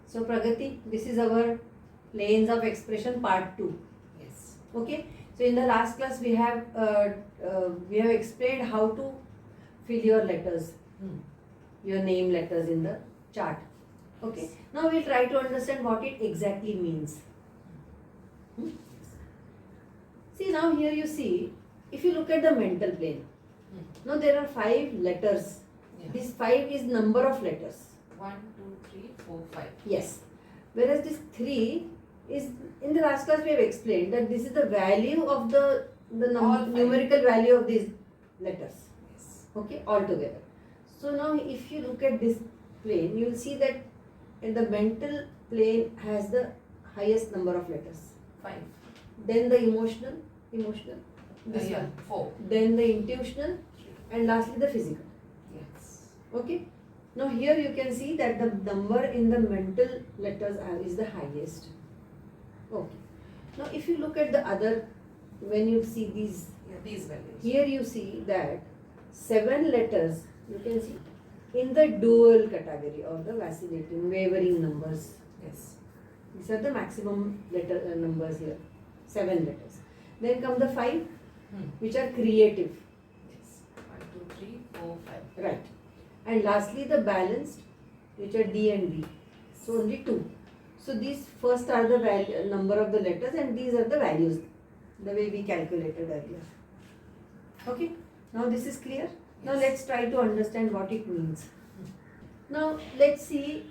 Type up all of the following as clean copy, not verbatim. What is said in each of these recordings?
So Pragati, this is our planes of expression part 2. Yes. Okay. So in the last class we have explained how to fill your letters, your name letters in the chart. Okay. Yes. Now we'll try to understand what it exactly means. See, now here you see, if you look at the mental plane, now there are 5 letters. Yeah. This 5 is number of letters. 1, 2, 3, 4, 5. Yes. Whereas this 3 is, in the last class we have explained that this is the value of the All 5. numerical value of these letters. Yes. Okay, all together. So now if you look at this plane, you will see that in the mental plane has the highest number of letters. 5. Then the emotional, this Yeah, one. 4. Then the intuitional, and lastly the physical. Yes. Okay. Now here you can see that the number in the mental letters is the highest. Okay. Now if you look at the other, when you see these, Yeah, these values. here you see that 7 letters, you can see, in the dual category or the vacillating, wavering numbers. Yes. These are the maximum letter numbers here, 7 letters. Then come the 5, which are creative. Yes. 1, 2, 3, 4, 5. Right. And lastly the balanced, which are D and B. So only 2. So these first are the number of the letters and these are the values, the way we calculated earlier. Okay. Now this is clear. Now Yes. let's try to understand what it means. Now let's see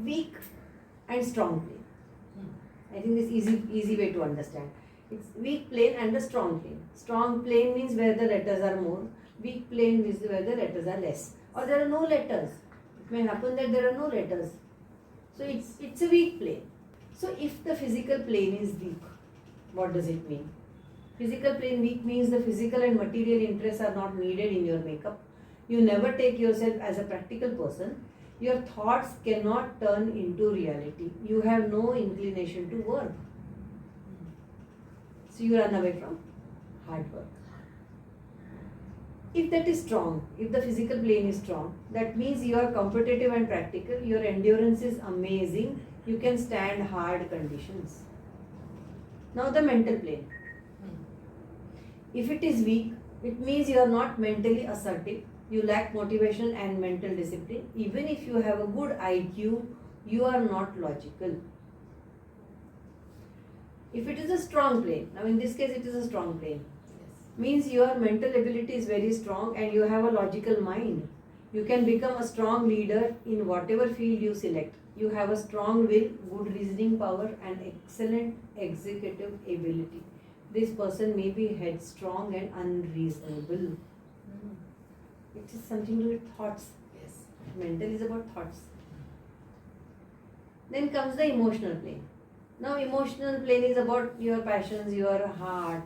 weak and strong plane. I think this is easy way to understand. It's weak plane and a strong plane. Strong plane means where the letters are more. Weak plane means where the letters are less. Or there are no letters. It may happen that there are no letters. So it's a weak plane. So if the physical plane is weak, what does it mean? Physical plane weak means the physical and material interests are not needed in your makeup. You never take yourself as a practical person. Your thoughts cannot turn into reality. You have no inclination to work. So you run away from hard work. If that is strong, if the physical plane is strong, that means you are competitive and practical. Your endurance is amazing. You can stand hard conditions. Now the mental plane. If it is weak, it means you are not mentally assertive. You lack motivation and mental discipline. Even if you have a good IQ, you are not logical. If it is a strong plane, now in this case it is a strong plane, means your mental ability is very strong and you have a logical mind. You can become a strong leader in whatever field you select. You have a strong will, good reasoning power and excellent executive ability. This person may be headstrong and unreasonable. It is something to do with thoughts. Yes. Mental is about thoughts. Then comes the emotional plane. Now emotional plane is about your passions, your heart,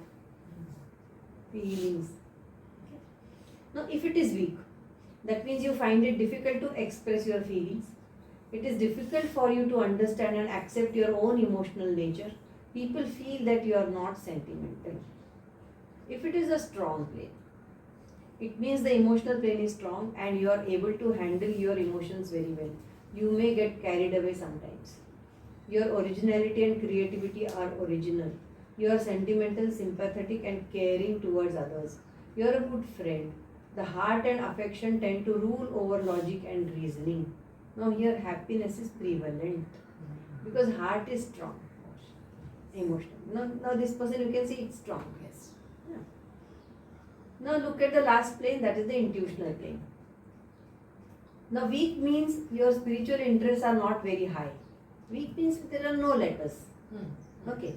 feelings. Okay. Now if it is weak, that means you find it difficult to express your feelings. It is difficult for you to understand and accept your own emotional nature. People feel that you are not sentimental. If it is a strong plane, it means the emotional plane is strong and you are able to handle your emotions very well. You may get carried away sometimes. Your originality and creativity are original. You are sentimental, sympathetic and caring towards others. You are a good friend. The heart and affection tend to rule over logic and reasoning. Now here happiness is prevalent because heart is strong. Emotional. Now this person you can see it's strong. Yes. Yeah. Now look at the last plane, that is the intuitional plane. Now weak means your spiritual interests are not very high. Weak means there are no letters. Okay.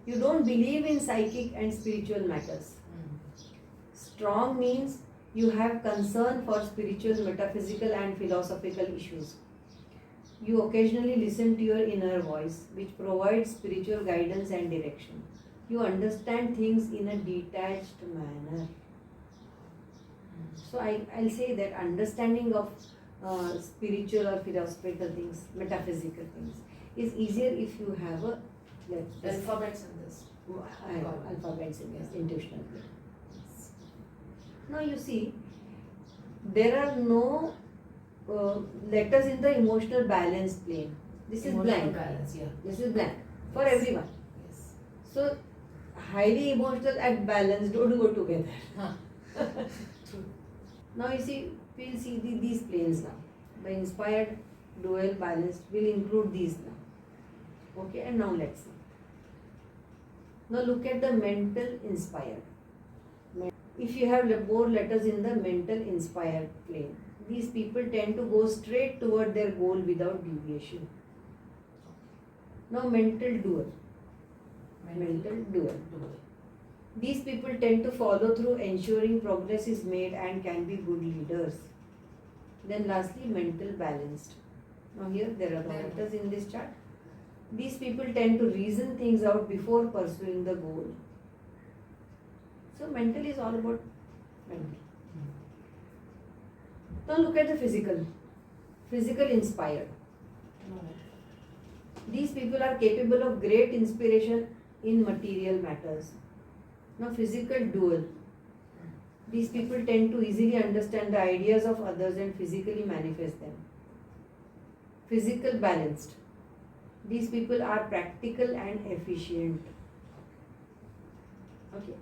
You don't believe in psychic and spiritual matters. Strong means you have concern for spiritual, metaphysical and philosophical issues. You occasionally listen to your inner voice, which provides spiritual guidance and direction. You understand things in a detached manner. So I'll say that understanding of spiritual or philosophical things, metaphysical things, is easier if you have a Alphabets in this. alphabets in this intuitional plane. Now you see, there are no letters in the emotional balance plane. This is Emotional blank. balance, yeah. This is blank for Yes. everyone. Yes. So, highly emotional and balanced don't go together. Huh. True. Now you see, we'll see these planes now. The inspired, dual, balanced will include these now. Okay, and now let's see. Now look at the mental inspired. If you have more letters in the mental inspired plane, these people tend to go straight toward their goal without deviation. Now mental dual. Mental dual. Dual. These people tend to follow through, ensuring progress is made and can be good leaders. Then lastly, mental balanced. Now here there are the letters in this chart. These people tend to reason things out before pursuing the goal. So mental is all about mental. Now look at the physical. Physical inspired. No. These people are capable of great inspiration in material matters. Now physical dual. These people tend to easily understand the ideas of others and physically manifest them. Physical balanced. These people are practical and efficient. Okay.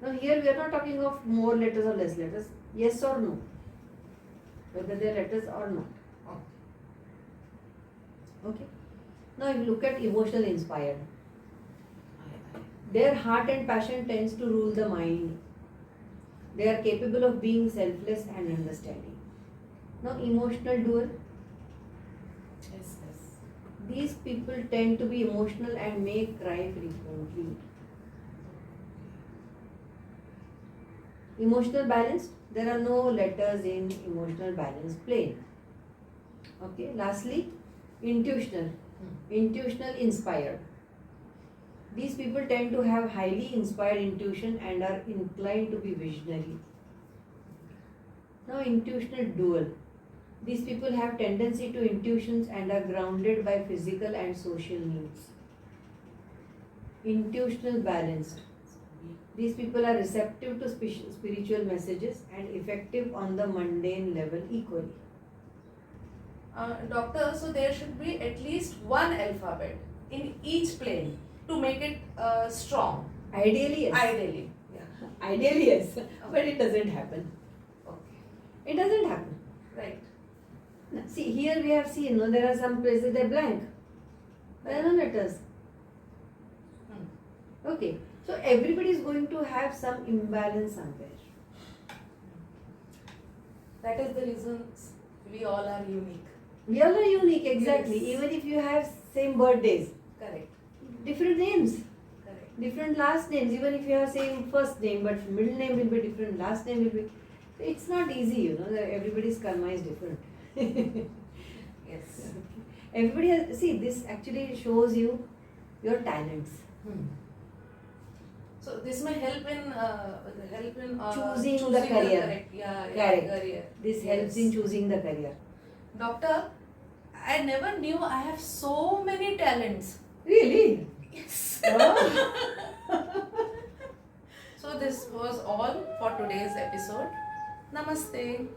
Now here we are not talking of more letters or less letters. Yes or no. Whether they are letters or not. Okay. Now if you look at emotional inspired. Their heart and passion tends to rule the mind. They are capable of being selfless and understanding. Now emotional dual. Yes, yes. These people tend to be emotional and may cry frequently. Emotional balance. There are no letters in emotional balance plane. Okay. Lastly, intuitional. Intuitional inspired. These people tend to have highly inspired intuition and are inclined to be visionary. Now intuitional dual. These people have tendency to intuitions and are grounded by physical and social needs. Intuitional balanced. These people are receptive to spiritual messages and effective on the mundane level equally. Doctor, so there should be at least one alphabet in each plane to make it strong. Ideally, yes. Ideally. Yeah. Ideally, yes. But it doesn't happen. Okay. It doesn't happen. Right. Now, see, here we have seen, no, there are some places they're blank. There are no letters. Okay. So everybody is going to have some imbalance somewhere. That is the reason we all are unique. We all are unique, exactly. Yes. Even if you have same birthdays, Correct. different names, Correct. different last names. Even if you have same first name, but middle name will be different, last name will be. It's not easy, you know. Everybody's karma is different. Yes. Everybody has. See, this actually shows you your talents. So this may help in Choosing the career. correct. Yeah, Correct. career. This Yes. helps in choosing the career. Doctor, I never knew I have so many talents. Really? Yes. Oh. So this was all for today's episode. Namaste.